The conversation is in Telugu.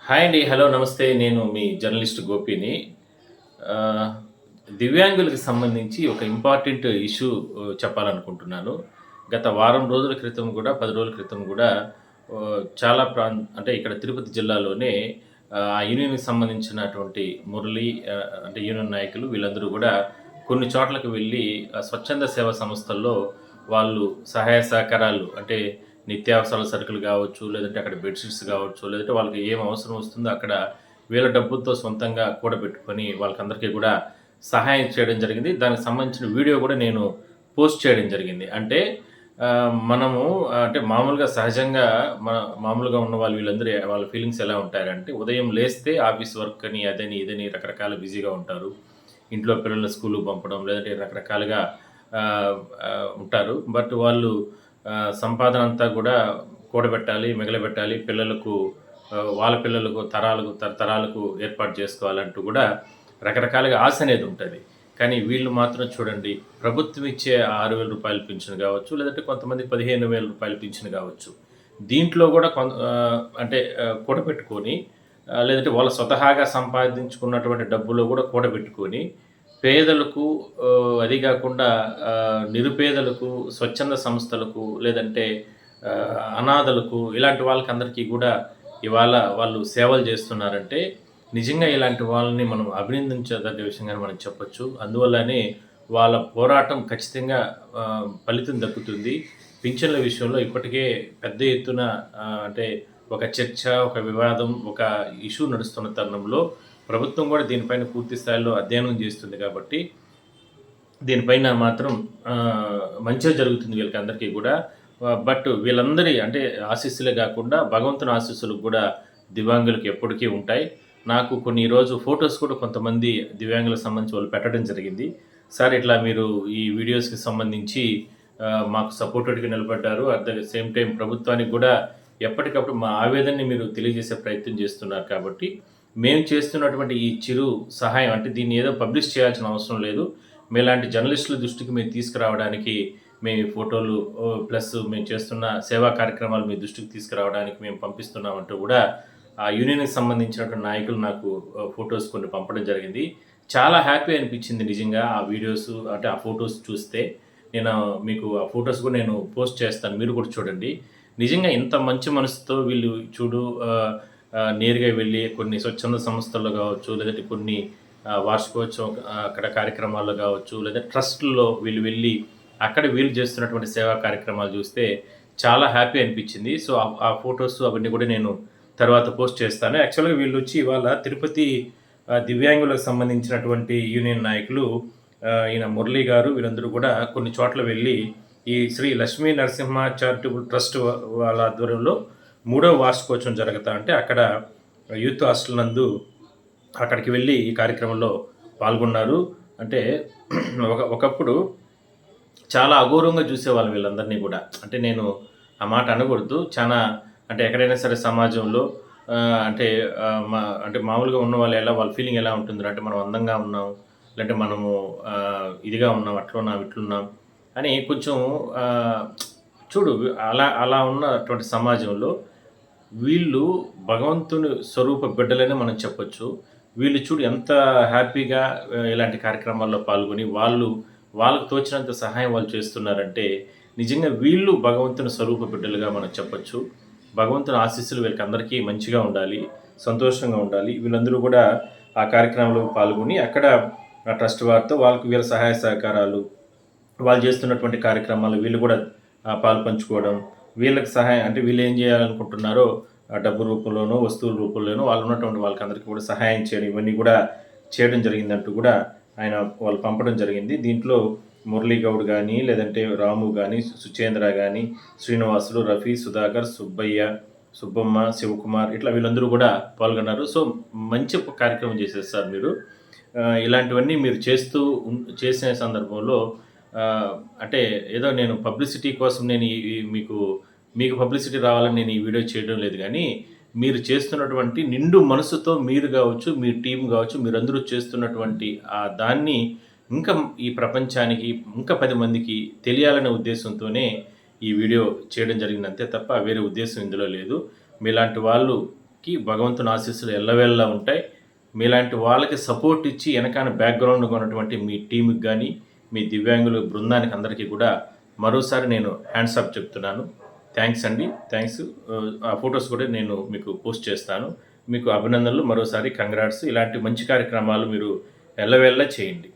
హాయ్ అండి. హలో నమస్తే. నేను మీ జర్నలిస్ట్ గోపిని. ఆహ్, దివ్యాంగులకి సంబంధించి ఒక ఇంపార్టెంట్ ఇష్యూ చెప్పాలనుకుంటున్నాను. గత వారం రోజుల క్రితం గూడా, 10 రోజుల క్రితం గూడా చాలా అంటే ఇక్కడ తిరుపతి జిల్లాలోనే ఆ యూనియన్‌కి సంబంధించినటువంటి మురళి అంటే యూనియన్ నాయకులు వీళ్ళందరూ గూడా కొన్ని చోట్లకి వెళ్ళి స్వచ్ఛంద సేవా సంస్థల్లో వాళ్ళు సహాయ సహకారాలు అంటే నిత్యావసరాల సరుకులు గావచ్చు, లేదంటే అక్కడ బెడ్‌షీట్స్ గావచ్చు, లేదంటే వాళ్ళకి ఏం అవసరం వస్తుందో అక్కడ వీళ్ళ డబ్బులతో సొంతంగా కూడబెట్టుకొని వాళ్ళకందరికీ గూడా సహాయం చేయడం జరిగింది. దానికి సంబంధించిన వీడియో గూడా నేను పోస్ట్ చేయడం జరిగింది. అంటే మనము అంటే మామూలుగా సహజంగా మామూలుగా ఉన్న వాళ్ళు వీళ్ళందరూ వాళ్ళ ఫీలింగ్స్ ఎలా ఉంటారంటే ఉదయం లేస్తే ఆఫీస్ వర్క్ అని, అదని, ఇదని రకరకాల బిజీగా ఉంటారు. ఇంట్లో పిల్లల్ని స్కూలుకి పంపడం, లేదంటే రకరకాలుగా ఆహ్, ఆహ్, ఉంటారు. బట్ వాళ్ళు సంపాదన అంతా గూడా కూడబెట్టాలి, మిగలబెట్టాలి. పిల్లలకు వాళ్ళ పిల్లలకు తరతరాలకు ఏర్పాటు చేసుకోవాలంటూ గూడా రకరకాలుగా ఆశ అనేది ఉంటది. కానీ వీళ్ళు మాత్రం చూడండి ప్రభుత్వం ఇచ్చే రూ. 6,000 పింఛను గావచ్చు, లేదంటే కొంతమందికి రూ. 15,000 పింఛను గావచ్చు. దీంట్లో గూడా అంటే కూడబెట్టుకొని లేదంటే వాళ్ళు స్వతహాగా సంపాదించుకున్నటువంటి డబ్బులో గూడా కూడబెట్టుకొని పేదలకు అది గాకుండా నిరుపేదలకు, స్వచ్ఛంద సంస్థలకు లేదంటే అనాథలకు ఇలాంటి వాళ్ళకందరికీ గూడా ఇవాళ వాళ్ళు సేవలు జేస్తున్నారంటే నిజంగా ఇలాంటి వాళ్ళని మనం అభినందించదగ్గ విషయంగానే మనం చెప్పొచ్చు. అందువల్లనే వాళ్ళ పోరాటం ఖచ్చితంగా ఫలితం దక్కుతుంది. పింఛన్ల విషయంలో ఇప్పటికే పెద్ద ఎత్తున అంటే ఒక చర్చ, ఒక వివాదం, ఒక ఇష్యూ నడుస్తున్న తరుణంలో ప్రభుత్వం కూడా దీనిపైన పూర్తి స్థాయిలో అధ్యయనం చేస్తుంది కాబట్టి, దీనిపైన మాత్రం మంచే జరుగుతుంది వీళ్ళకందరికీ గూడా. బట్ వీళ్ళందరి అంటే ఆశీస్సులే గాకుండా భగవంతుని ఆశీస్సులు కూడా దివ్యాంగులకు ఎప్పటికీ ఉంటాయి. నాకు కొన్ని ఈరోజు ఫోటోస్ కూడా కొంతమంది దివ్యాంగులకు సంబంధించి వాళ్ళు పెట్టడం జరిగింది. సార్ ఇట్లా మీరు ఈ వీడియోస్‌కి సంబంధించి మాకు సపోర్టెడ్‌గా నిలబడ్డారు. అట్ ద సేమ్ టైమ్ ప్రభుత్వానికి గూడా ఎప్పటికప్పుడు మా ఆవేదనని మీరు తెలియజేసే ప్రయత్నం చేస్తున్నారు కాబట్టి, మేము చేస్తున్నటువంటి ఈ చిరు సహాయం అంటే దీన్ని ఏదో పబ్లిష్ చేయాల్సిన అవసరం లేదు. మీలాంటి జర్నలిస్టుల దృష్టికి మేము తీసుకురావడానికి మేము ఈ ఫోటోలు ప్లస్ మేము చేస్తున్న సేవా కార్యక్రమాలు మీ దృష్టికి తీసుకురావడానికి మేము పంపిస్తున్నామంటూ గూడా ఆ యూనియన్‌కి సంబంధించినటువంటి నాయకులు నాకు ఫోటోస్ కొన్ని పంపడం జరిగింది. చాలా హ్యాపీ అనిపించింది నిజంగా ఆ వీడియోస్ అంటే ఆ ఫోటోస్ చూస్తే. నేను మీకు ఆ ఫోటోస్ కూడా నేను పోస్ట్ చేస్తాను. మీరు కూడా చూడండి. నిజంగా ఇంత మంచి మనసుతో వీళ్ళు చూడు నేరుగా వెళ్ళి కొన్ని స్వచ్ఛంద సంస్థల్లో కావచ్చు, లేదంటే కొన్ని వార్షికోత్సవం అక్కడ కార్యక్రమాల్లో కావచ్చు, లేదా ట్రస్ట్‌ల్లో వీళ్ళు వెళ్ళి అక్కడ వీళ్ళు చేస్తున్నటువంటి సేవా కార్యక్రమాలు చూస్తే చాలా హ్యాపీ అనిపించింది. సో, ఆ ఫోటోస్ అవన్నీ కూడా నేను తర్వాత పోస్ట్ చేస్తాను. యాక్చువల్‌గా వీళ్ళొచ్చి ఇవాళ తిరుపతి దివ్యాంగులకు సంబంధించినటువంటి యూనియన్ నాయకులు ఈయన మురళి గారు వీళ్ళందరూ కూడా కొన్ని చోట్ల వెళ్ళి ఈ శ్రీ లక్ష్మీ నరసింహ చారిటబుల్ ట్రస్ట్ వాళ్ళ ఆధ్వర్యంలో 3వ వార్షికోత్సవం జరుగుతా అంటే అక్కడ యూత్ హాస్టల్ నందు అక్కడికి వెళ్ళి ఈ కార్యక్రమంలో పాల్గొన్నారు. అంటే ఒకప్పుడు చాలా అగౌరవంగా చూసేవాళ్ళు వీళ్ళందరినీ గూడా. అంటే నేను ఆ మాట అనకూడదు. చానా అంటే ఎక్కడైనా సరే సమాజంలో అంటే అంటే మామూలుగా ఉన్నవాళ్ళు వాళ్ళ ఫీలింగ్ ఎలా ఉంటుందిరా అంటే మనం అందంగా ఉన్నాం, లేదంటే మనము ఇదిగా ఉన్నాం, అట్లున్నాం, ఇట్లున్నాం అని కొంచెం చూడు అలా అలా ఉన్నటువంటి సమాజంలో వీళ్ళు భగవంతుని స్వరూప బిడ్డలనే మనం చెప్పొచ్చు. వీళ్ళు చూడు ఎంత హ్యాపీగా ఇలాంటి కార్యక్రమాల్లో పాల్గొని వాళ్ళకి తోచినంత సహాయం వాళ్ళు చేస్తున్నారంటే నిజంగా వీళ్ళు భగవంతుని స్వరూప బిడ్డలుగా మనం చెప్పొచ్చు. భగవంతుని ఆశీస్సులు వీళ్ళకందరికీ మంచిగా ఉండాలి, సంతోషంగా ఉండాలి. వీళ్ళందరూ కూడా ఆ కార్యక్రమంలో పాల్గొని అక్కడ ఆ ట్రస్ట్ వారితో వాళ్ళకి వీళ్ళ సహాయ సహకారాలు, వాళ్ళు చేస్తున్నటువంటి కార్యక్రమాలు వీళ్ళు కూడా పాలుపంచుకోవడం, వీళ్ళకి సహాయం అంటే వీళ్ళు ఏం చేయాలనుకుంటున్నారో డబ్బు రూపంలోనో, వస్తువుల రూపంలోనో వాళ్ళు ఉన్నటువంటి వాళ్ళకందరికీ కూడా సహాయం చేయడం ఇవన్నీ కూడా చేయడం జరిగిందంటూ కూడా వాళ్ళు పంపడం జరిగింది. దీంట్లో మురళీ గౌడ్ గానీ, లేదంటే రాము గానీ, సుచేంద్ర గానీ, శ్రీనివాసులు, రఫీ, సుధాకర్, సుబ్బయ్య, సుబ్బమ్మ, శివకుమార్ ఇట్లా వీళ్ళందరూ కూడా పాల్గొన్నారు. సో, మంచి కార్యక్రమం చేశారు సార్ మీరు. ఇలాంటివన్నీ మీరు చేసిన సందర్భంలో అంటే ఏదో నేను పబ్లిసిటీ కోసం నేను మీకు పబ్లిసిటీ రావాలని నేను ఈ వీడియో చేయడం లేదు గానీ, మీరు చేస్తున్నటువంటి నిండు మనసుతో మీరు గావచ్చు, మీ టీమ్ గావచ్చు, మీరందరూ చేస్తున్నటువంటి దాన్ని ఇంకా ఈ ప్రపంచానికి ఇంకా 10 మందికి తెలియాలనే ఉద్దేశంతోనే ఈ వీడియో చేయడం జరిగింది అంతే తప్ప వేరే ఉద్దేశం ఇందులో లేదు. మీలాంటి వాళ్ళు కి భగవంతుని ఆశీస్సులు ఎల్లవేళలా ఉంటాయి. మీలాంటి వాళ్ళకి సపోర్ట్ ఇచ్చి వెనకాల బ్యాక్‌గ్రౌండ్‌గా ఉన్నటువంటి మీ టీమ్‌కి గానీ, మీ దివ్యాంగుల బృందానికి అందరికీ కూడా మరోసారి నేను హ్యాండ్స్ అప్ చెప్తున్నాను. థాంక్స్ అండి. థాంక్స్. ఆ ఫోటోస్ కూడా నేను మీకు పోస్ట్ చేస్తాను. మీకు అభినందనలు. మరోసారి కంగ్రాట్స్. ఇలాంటి మంచి కార్యక్రమాలు మీరు ఎల్లవేళలా చేయండి.